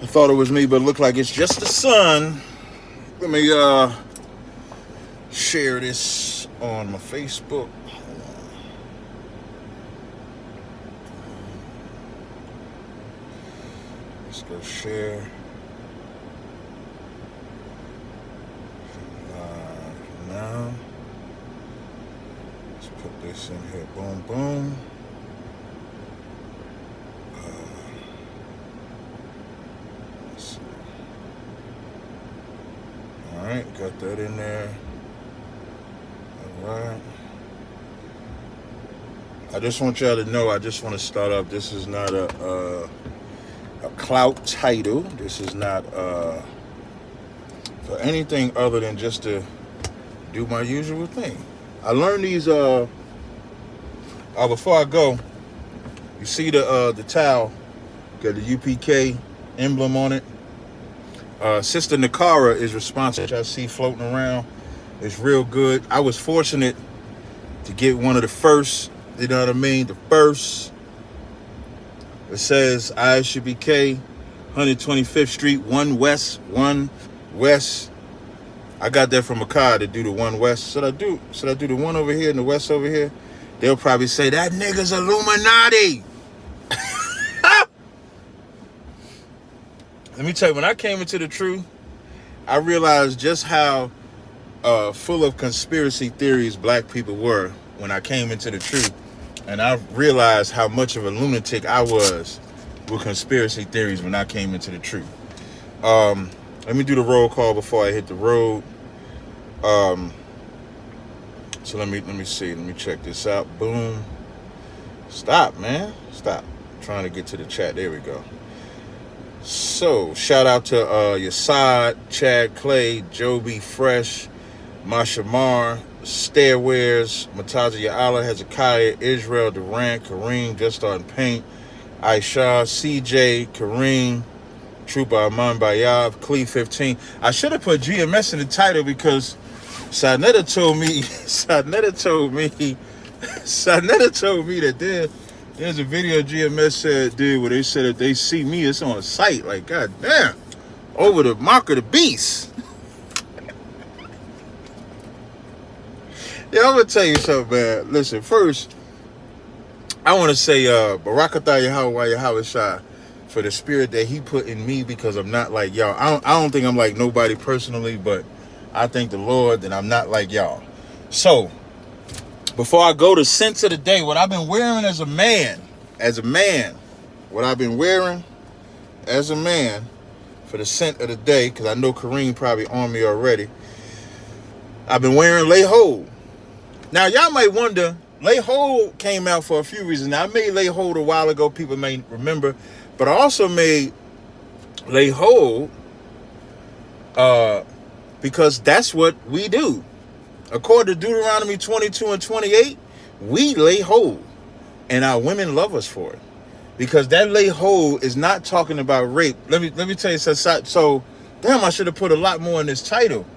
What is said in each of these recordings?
thought it was me, but it looked like it's just the sun. Let me share this on my Facebook. Let's go share. Now, let's put this in here. Boom, boom. Let's see. All right, got that in there. All right. I just want y'all to know, I just want to start up. This is not a clout title. This is not for anything other than just to do my usual thing. I learned these before I go, you see the towel got the UPK emblem on it. Sister Nakara is responsible, which I see floating around. It's real good. I was fortunate to get one of the first, you know what I mean, the first. It says Oahspe, 125th Street, 1 West, 1 West. I got that from a car to do the 1 West. Should I do the one over here and the West over here? They'll probably say, that nigga's Illuminati. Let me tell you, when I came into the truth, I realized just how full of conspiracy theories black people were when I came into the truth. And I realized how much of a lunatic I was with conspiracy theories when I came into the truth. Let me do the roll call before I hit the road. So let me see. Let me check this out. Boom. Stop, man. Stop. I'm trying to get to the chat. There we go. So, shout out to Yasad, Chad Clay, Joby Fresh, Masha Mar, Stairwares, Tazaryach, Hezekiah, Israel, Durant, Kareem, Just Starting Paint, Aisha, CJ, Kareem, Trooper Aman Bayav, Clee 15. I should have put GMS in the title because Sanetta told me that there's a video GMS did where they said if they see me, it's on a site. Like, god damn, over the mark of the beast. Yeah, I'm gonna tell you something, man. Listen, first, I want to say Barakatah Yahweh Shah for the spirit that he put in me, because I'm not like y'all. I don't think I'm like nobody personally, but I thank the Lord that I'm not like y'all. So, before I go to sense of the day, what I've been wearing as a man, what I've been wearing as a man for the scent of the day, because I know Kareem probably on me already, I've been wearing Lay Hold. Now, y'all might wonder, Lay Hold came out for a few reasons. Now, I made Lay Hold a while ago. People may remember. But I also made Lay Hold because that's what we do. According to Deuteronomy 22 and 28, we lay hold. And our women love us for it. Because that lay hold is not talking about rape. Let me tell you something. So, damn, I should have put a lot more in this title.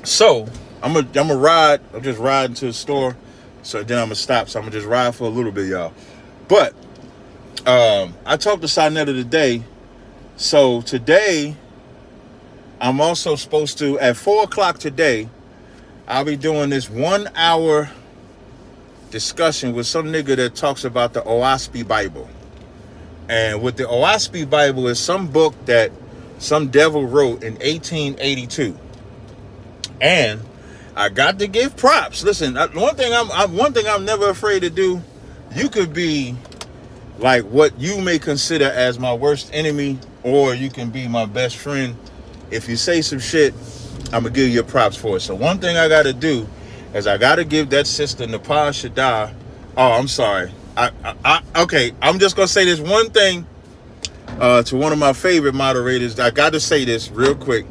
So, I'm gonna ride. I'm just riding to the store. So then I'm gonna stop. So I'm gonna just ride for a little bit, y'all. But I talked to Sanetta today. So today, I'm also supposed to, at 4 o'clock today, I'll be doing this 1 hour discussion with some nigga that talks about the Oahspe Bible. And with the Oahspe Bible is some book that some devil wrote in 1882. And I got to give props. Listen, one thing I'm never afraid to do. You could be like what you may consider as my worst enemy, or you can be my best friend. If you say some shit, I'm gonna give you props for it. So one thing I gotta do is I gotta give that sister Nepal Shaddai. Oh, I'm sorry. Okay, I'm just gonna say this one thing to one of my favorite moderators. I gotta say this real quick.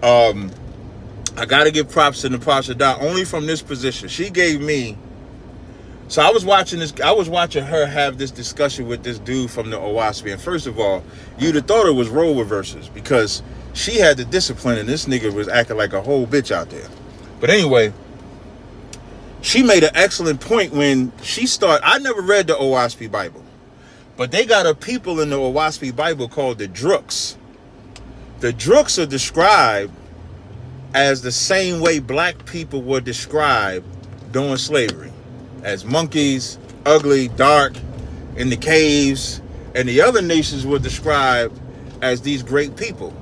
I gotta give props to Nepal Shaddai only from this position. She gave me. So I was watching her have this discussion with this dude from the Oahspe. And first of all, you'd have thought it was role reversers because she had the discipline and this nigga was acting like a whole bitch out there. But anyway, she made an excellent point when she started. I never read the Oahspe Bible, But they got a people in the Oahspe Bible called the Drooks. The Drooks are described as the same way black people were described during slavery, as monkeys, ugly, dark, in the caves, and the other nations were described as these great people.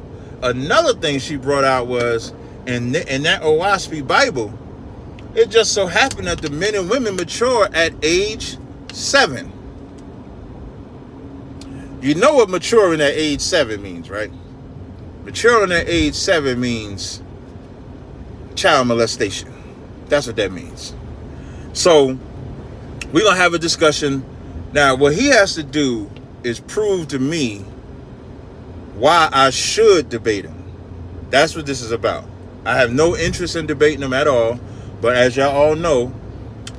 Another thing she brought out was, in that Oahspe Bible, it just so happened that the men and women mature at age 7. You know what maturing at age 7 means, right? Maturing at age 7 means child molestation. That's what that means. So we're going to have a discussion. Now, what he has to do is prove to me why I should debate him. That's what this is about. I have no interest in debating him at all. But as y'all all know,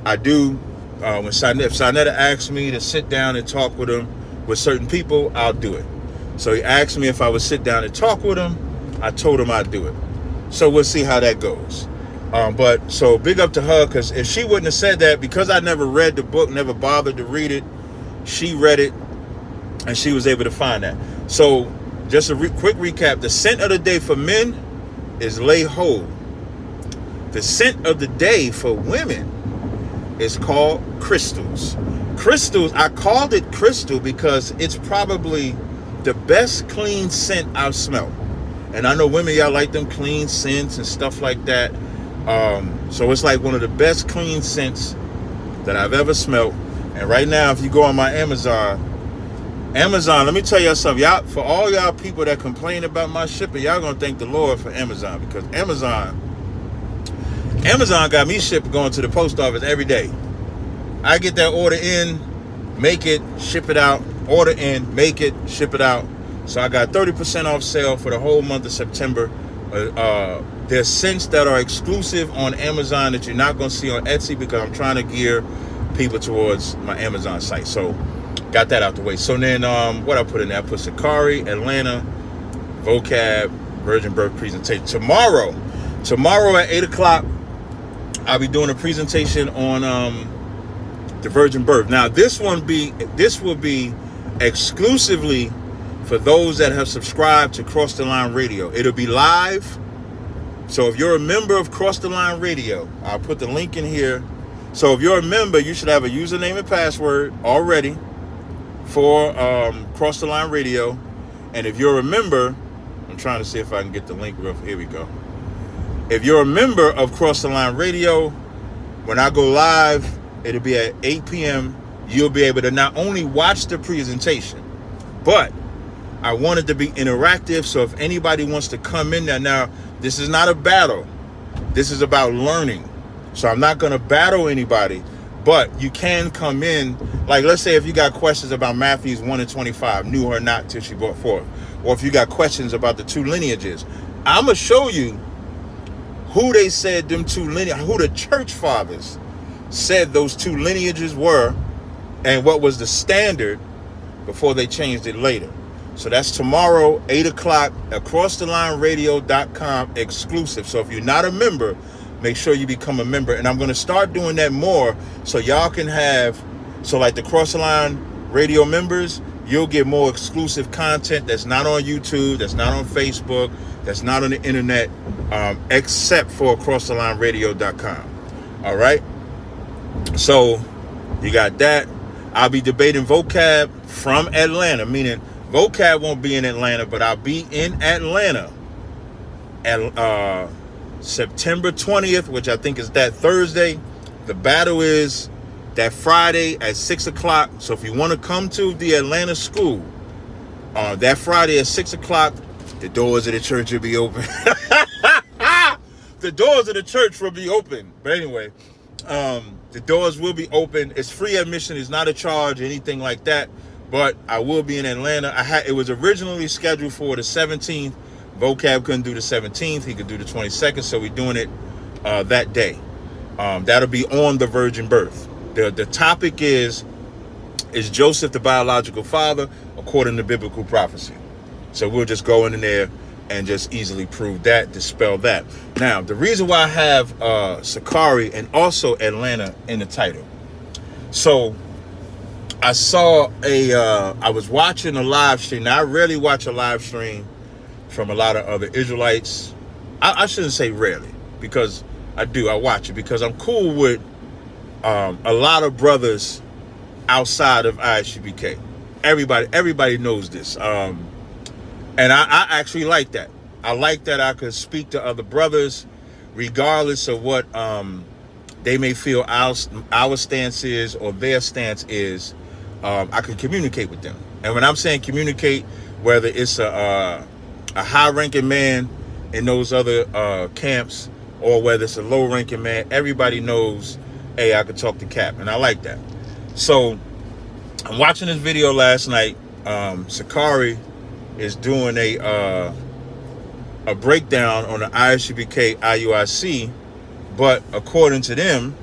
I do. If Sinetta asks me to sit down and talk with him, with certain people, I'll do it. So he asked me if I would sit down and talk with him. I told him I'd do it. So we'll see how that goes. But so big up to her, because if she wouldn't have said that, because I never read the book, never bothered to read it, she read it and she was able to find that. So just a quick recap. The scent of the day for men is lay hold. The scent of the day for women is called crystals. Crystals, I called it crystal because it's probably the best clean scent I've smelled. And I know women, y'all like them clean scents and stuff like that. So it's like one of the best clean scents that I've ever smelled. And right now, if you go on my Amazon, let me tell y'all something. Y'all, for all y'all people that complain about my shipping, y'all gonna thank the Lord for Amazon, because Amazon got me shipped going to the post office every day. I get that order in, make it, ship it out, order in, make it, ship it out. So I got 30% off sale for the whole month of September. There's scents that are exclusive on Amazon that you're not going to see on Etsy, because I'm trying to gear people towards my Amazon site. So got that out the way. So then what I put in there, I put Sicarii, Atlanta, Vocab, Virgin Birth presentation. Tomorrow at 8 o'clock, I'll be doing a presentation on the Virgin Birth. Now this will be exclusively for those that have subscribed to Cross the Line Radio. It'll be live. So if you're a member of Cross the Line Radio, I'll put the link in here. So if you're a member, you should have a username and password already for Cross the Line Radio. And if you're a member, I'm trying to see if I can get the link real. Here we go. If you're a member of Cross the Line Radio, when I go live, it'll be at 8 p.m. You'll be able to not only watch the presentation, but I want it to be interactive. So if anybody wants to come in there, now this is not a battle. This is about learning. So I'm not going to battle anybody, but you can come in. Like, let's say if you got questions about Matthews 1 and 25, knew her not till she brought forth. Or if you got questions about the 2 lineages, I'm going to show you who they said them 2 lineages, who the church fathers said those 2 lineages were, and what was the standard before they changed it later. So that's tomorrow, 8 o'clock, acrossthelineradio.com exclusive. So if you're not a member, make sure you become a member. And I'm going to start doing that more, so y'all can have, so like the Cross the Line Radio members, you'll get more exclusive content that's not on YouTube, that's not on Facebook, that's not on the internet, except for acrossthelineradio.com. All right? So you got that. I'll be debating Vocab from Atlanta, meaning Vocab won't be in Atlanta, but I'll be in Atlanta at September 20th, which I think is that Thursday. The battle is that Friday at 6 o'clock. So if you want to come to the Atlanta school that Friday at 6 o'clock, the doors of the church will be open. The doors of the church will be open. But anyway, the doors will be open. It's free admission. It's not a charge or anything like that. But I will be in Atlanta. It was originally scheduled for the 17th. Vocab couldn't do the 17th. He could do the 22nd. So we're doing it that day. That'll be on the Virgin Birth. The topic is Joseph the biological father according to biblical prophecy? So we'll just go in there and just easily prove that, dispel that. Now, the reason why I have Sicarii and also Atlanta in the title. So I saw I was watching a live stream. Now, I rarely watch a live stream from a lot of other Israelites. I shouldn't say rarely, because I do. I watch it because I'm cool with a lot of brothers outside of ISUBK. Everybody knows this. And I actually like that. I like that I could speak to other brothers regardless of what they may feel our stance is or their stance is. I can communicate with them. And when I'm saying communicate, whether it's a high-ranking man in those other camps or whether it's a low-ranking man, everybody knows, hey, I could talk to Cap, and I like that. So I'm watching this video last night. Sicarii is doing a breakdown on the ISUBK IUIC, but according to them,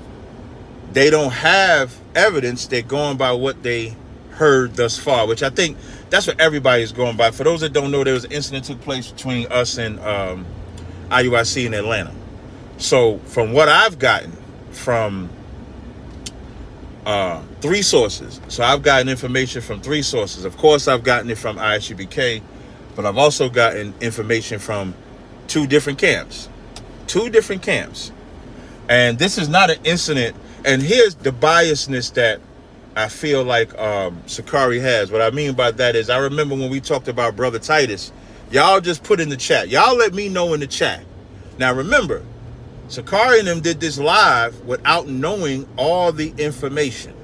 they don't have evidence. They're going by what they heard thus far, which I think that's what everybody is going by. For those that don't know, there was an incident that took place between us and IUIC in Atlanta. So from what I've gotten from 3 sources. So I've gotten information from 3 sources. Of course, I've gotten it from ISUBK, but I've also gotten information from 2 different camps. 2 different camps. And this is not an incident. And here's the biasness that I feel like Sicarii has. What I mean by that is, I remember when we talked about Brother Titus, y'all just put in the chat. Y'all let me know in the chat. Now remember, Sicarii and them did this live without knowing all the information.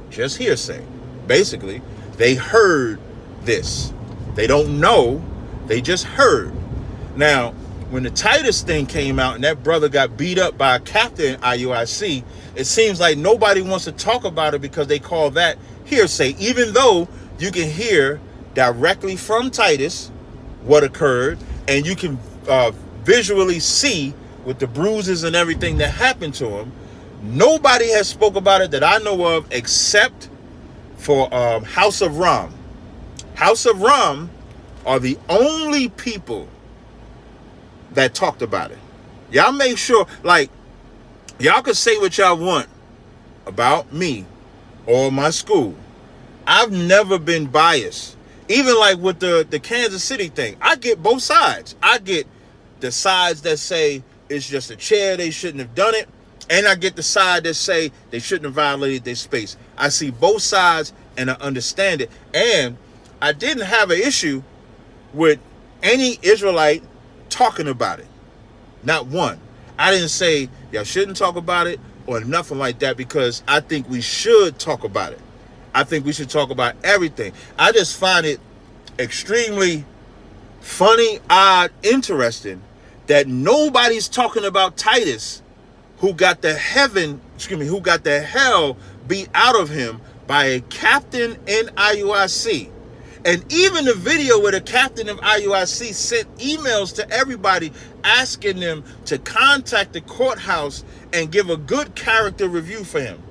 Just hearsay. Basically, they heard this. They don't know. They just heard. Now, when the Titus thing came out and that brother got beat up by a captain in IUIC, it seems like nobody wants to talk about it because they call that hearsay, even though you can hear directly from Titus what occurred, and you can visually see with the bruises and everything that happened to him. Nobody has spoke about it that I know of except for House of Ram. House of Ram are the only people that talked about it. Y'all make sure, like, y'all can say what y'all want about me or my school. I've never been biased. Even like with the Kansas City thing, I get both sides. I get the sides that say it's just a chair, they shouldn't have done it. And I get the side that say they shouldn't have violated their space. I see both sides and I understand it. And I didn't have an issue with any Israelite talking about it. Not one. I didn't say y'all shouldn't talk about it or nothing like that, because I think we should talk about it. I think we should talk about everything. I just find it extremely funny, odd, interesting that nobody's talking about Titus, who got the hell beat out of him by a captain in IUIC. And even the video where the captain of IUIC sent emails to everybody asking them to contact the courthouse and give a good character review for him.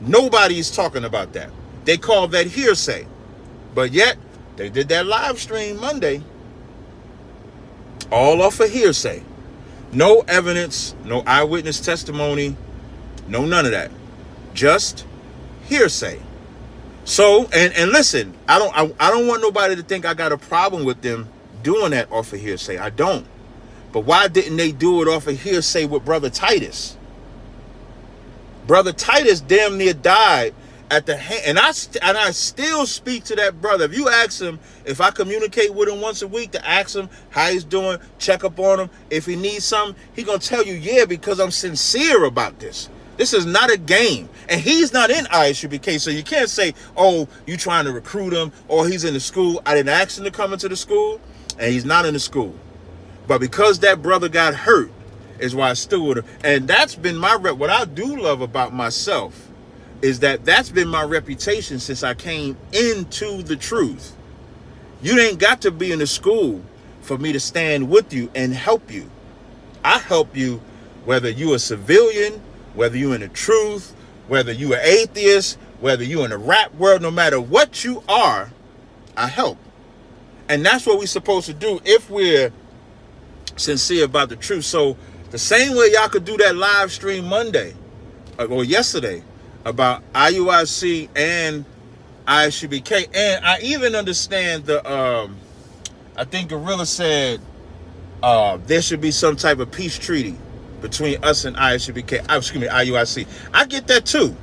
Nobody's talking about that. They call that hearsay. But yet, they did that live stream Monday, all off of hearsay. No evidence, no eyewitness testimony, no none of that. Just hearsay. So, and listen, I don't want nobody to think I got a problem with them doing that off of hearsay. I don't. But why didn't they do it off of hearsay with Brother Titus? Brother Titus damn near died at the hand, and I still speak to that brother. If you ask him, if I communicate with him once a week to ask him how he's doing, check up on him, if he needs something, he gonna tell you, yeah, because I'm sincere about this. This is not a game. And he's not in ISUBK, so you can't say, oh, you trying to recruit him, or he's in the school. I didn't ask him to come into the school, and he's not in the school. But because that brother got hurt is why I stood with him. And that's been my what I do love about myself is that that's been my reputation since I came into the truth. You ain't got to be in the school for me to stand with you and help you. I help you whether you a civilian, whether you in the truth, whether you an atheist, whether you in the rap world, no matter what you are, I help. And that's what we're supposed to do if we're sincere about the truth. So the same way y'all could do that live stream Monday or yesterday about IUIC and ISUBK. And I even understand I think Gorilla said there should be some type of peace treaty between us and ISUBK. IUIC. I get that too.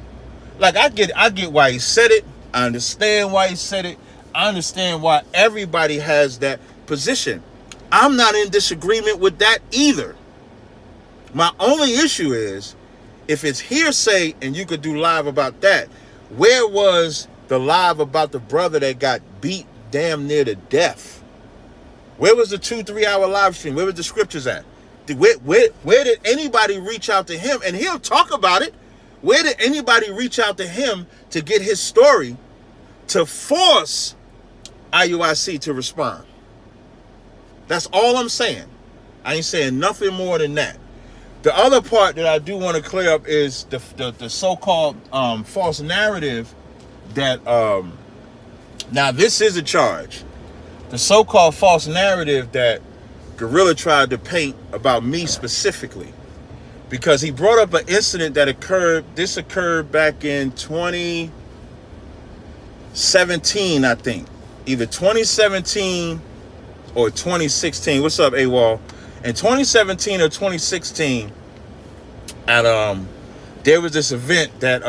Like I get why he said it. I understand why he said it. I understand why everybody has that position. I'm not in disagreement with that either. My only issue is if it's hearsay and you could do live about that, where was the live about the brother that got beat damn near to death? Where was the 2-3 hour live stream? Where was the scriptures at? Where did anybody reach out to him? And he'll talk about it. Where did anybody reach out to him to get his story to force IUIC to respond? That's all I'm saying. I ain't saying nothing more than that. The other part that I do want to clear up is the so-called false narrative that now this is a charge. The so-called false narrative that Gorilla tried to paint about me specifically, because he brought up an incident that occurred. This occurred back in 2017, I think, either 2017 or 2016. What's up, AWOL? In 2017 or 2016, at there was this event that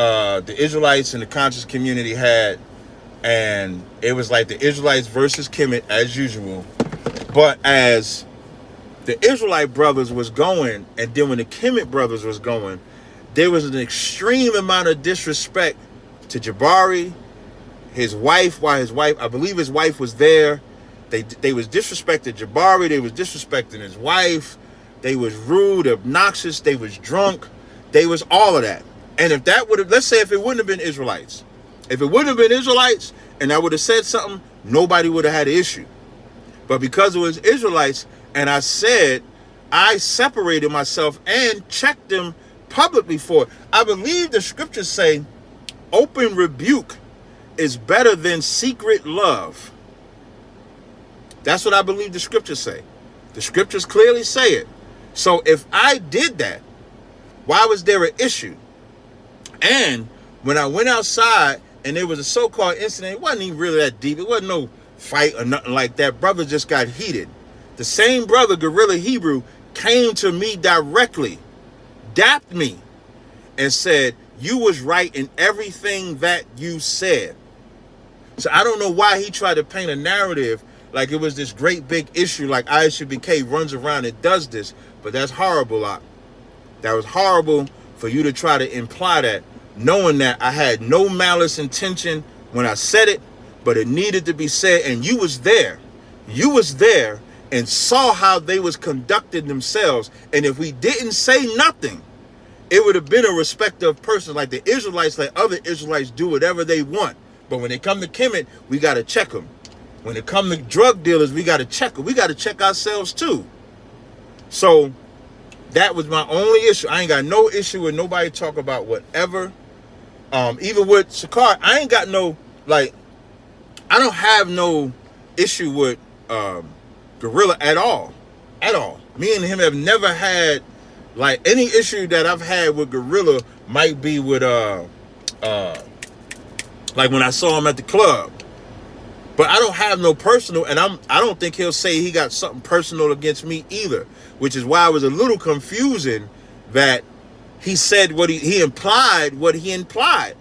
the Israelites and the conscious community had, and it was like the Israelites versus Kemet as usual. But as the Israelite brothers was going, and then when the Kemet brothers was going, there was an extreme amount of disrespect to Jabari, his wife, I believe his wife was there. They was disrespecting Jabari, they was disrespecting his wife, they was rude, obnoxious, they was drunk, they was all of that. And if that would have, let's say if it wouldn't have been Israelites, and I would have said something, nobody would have had an issue. But because it was Israelites, and I said, I separated myself and checked them publicly for it. I believe the scriptures say open rebuke is better than secret love. That's what I believe the scriptures say. The scriptures clearly say it. So if I did that, why was there an issue? And when I went outside and there was a so-called incident, it wasn't even really that deep. It wasn't no fight or nothing like that. Brother just got heated. The same brother, Gorilla Hebrew, came to me directly, dapped me, and said, you was right in everything that you said. So I don't know why he tried to paint a narrative like it was this great big issue, like ISUBK runs around and does this. But that's horrible, That was horrible for you to try to imply that, knowing that I had no malice intention when I said it, but it needed to be said. And you was there. You was there and saw how they was conducting themselves. And if we didn't say nothing, it would have been a respective person. Like the Israelites, like other Israelites, do whatever they want. But when they come to Kemet, we got to check them. When it come to drug dealers, we got to check them. We got to check ourselves too. So that was my only issue. I ain't got no issue with nobody talk about whatever. Even with Sicarii, I ain't got no, like, I don't have no issue with Gorilla at all. At all. Me and him have never had, like, any issue that I've had with Gorilla might be with, like when I saw him at the club. But I don't have no personal, and I don't think he'll say he got something personal against me either, which is why it was a little confusing that he said what he implied what he implied.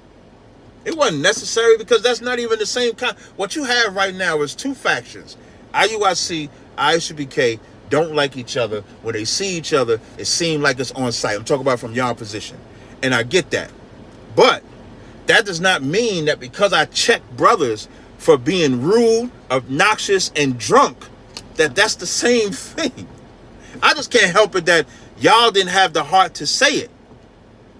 It wasn't necessary, because that's not even the same kind. What you have right now is two factions. IUIC, ISUBK don't like each other. When they see each other, it seems like it's on site. I'm talking about from y'all position. And I get that. But that does not mean that because I check brothers for being rude, obnoxious, and drunk, that's the same thing. I just can't help it that y'all didn't have the heart to say it.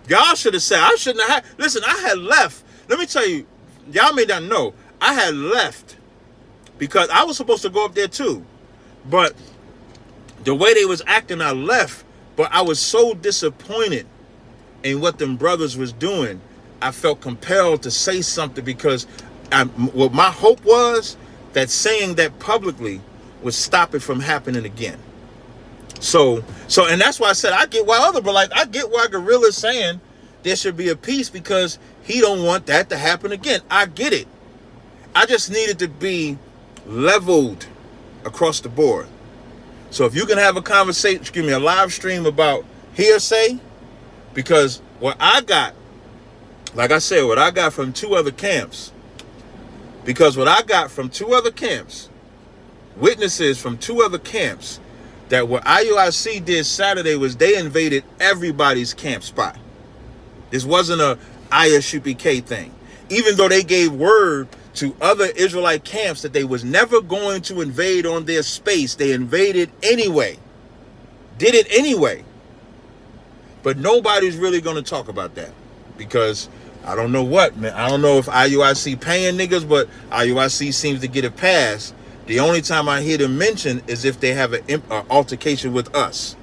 Y'all should have said, I shouldn't have had, listen, I had left. Let me tell you, y'all may not know, I had left because I was supposed to go up there too. But the way they was acting, I left. But I was so disappointed in what them brothers was doing. I felt compelled to say something, because what my hope was that saying that publicly would stop it from happening again. So, and that's why I said I get why I get why Gorilla's saying there should be a peace, because he don't want that to happen again. I get it. I just need it to be leveled across the board. So if you can have a conversation, a live stream about hearsay, because what I got, like I said, what I got from two other camps, witnesses from two other camps, that what IUIC did Saturday was they invaded everybody's camp spot. This wasn't a ISUPK thing. Even though they gave word to other Israelite camps that they was never going to invade on their space, they invaded anyway. Did it anyway. But nobody's really going to talk about that. Because I don't know what, man. I don't know if IUIC paying niggas, but IUIC seems to get a pass. The only time I hear them mention is if they have an altercation with us.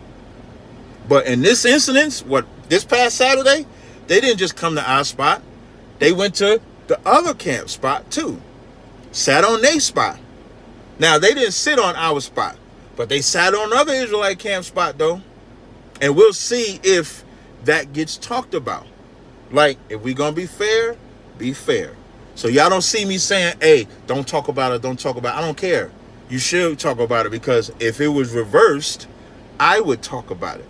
But in this incident, this past Saturday, they didn't just come to our spot. They went to the other camp spot too. Sat on their spot. Now, they didn't sit on our spot, but they sat on other Israelite camp spot though. And we'll see if that gets talked about. Like, if we gonna be fair, be fair. So y'all don't see me saying, hey, don't talk about it, don't talk about it. I don't care. You should talk about it, because if it was reversed, I would talk about it.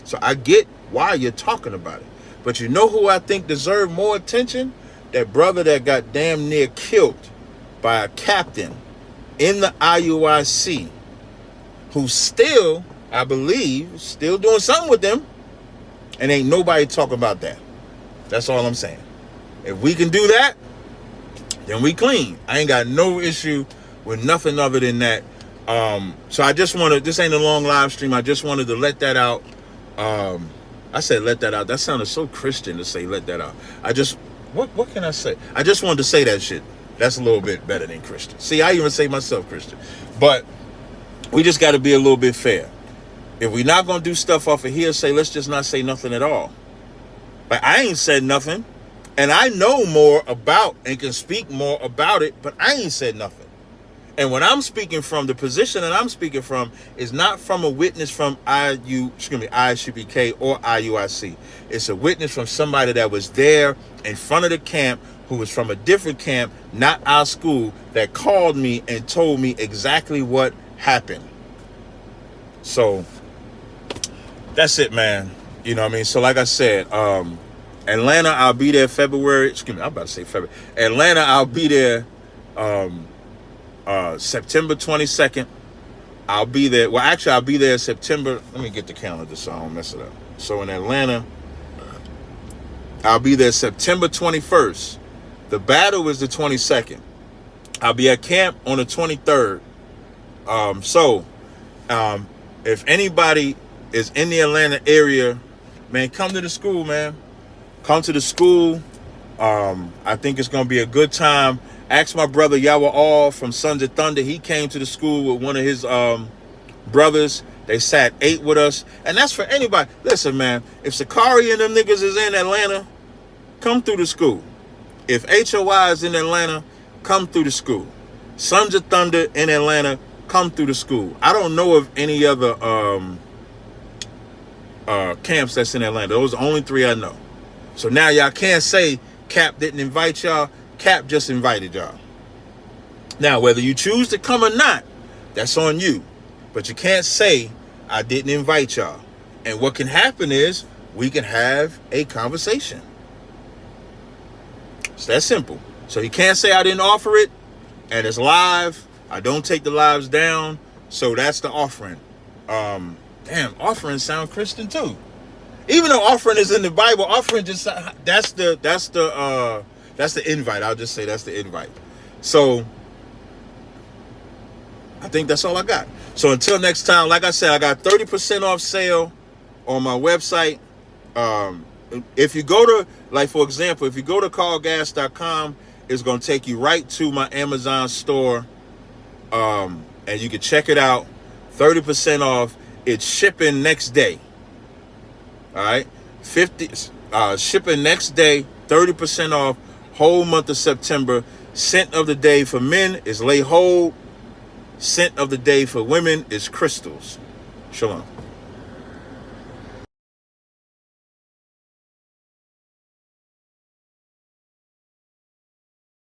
So I get why you're talking about it. But you know who I think deserved more attention? That brother that got damn near killed by a captain in the IUIC, who still, I believe, still doing something with them, and ain't nobody talking about that. That's all I'm saying. If we can do that, then we clean. I ain't got no issue with nothing other than that. So I just wanted, this ain't a long live stream. I just wanted to let that out. I said let that out. That sounded so Christian to say let that out. What can I say? I just wanted to say that shit. That's a little bit better than Christian. See, I even say myself Christian. But we just got to be a little bit fair. If we're not going to do stuff off of hearsay, let's just not say nothing at all. Like, I ain't said nothing. And I know more about and can speak more about it, but I ain't said nothing. And when I'm speaking from, the position that I'm speaking from is not from a witness from ISUPK or IUIC. It's a witness from somebody that was there in front of the camp, who was from a different camp, not our school, that called me and told me exactly what happened. So that's it, man. You know what I mean? So like I said, Atlanta, I'll be there February. I'm about to say February. Atlanta, I'll be there September 22nd. I'll be there. Well, actually, I'll be there September. Let me get the calendar so I don't mess it up. So in Atlanta, I'll be there September 21st. The battle is the 22nd. I'll be at camp on the 23rd. If anybody is in the Atlanta area, man, come to the school, man. Come to the school. I think it's going to be a good time. Ask my brother Yahweh All from Sons of Thunder. He came to the school with one of his brothers. They sat, ate with us. And that's for anybody. Listen, man, if Sicarii and them niggas is in Atlanta, come through the school. If HOI is in Atlanta, come through the school. Sons of Thunder in Atlanta, come through the school. I don't know of any other camps that's in Atlanta. Those are the only three I know. So now y'all can't say Cap didn't invite y'all. Cap just invited y'all. Now, whether you choose to come or not, that's on you. But you can't say I didn't invite y'all. And what can happen is we can have a conversation. It's that simple. So you can't say I didn't offer it, and it's live. I don't take the lives down. So that's the offering. Damn, offering sound Christian too. Even though offering is in the Bible, offering just that's the invite. I'll just say that's the invite. So I think that's all I got. So until next time, like I said, I got 30% off sale on my website. If you go to, like, for example, if you go to callgas.com, it's going to take you right to my Amazon store. And you can check it out. 30% off. It's shipping next day. All right. Shipping next day, 30% off, whole month of September. Scent of the day for men is lay hold. Scent of the day for women is crystals. Shalom.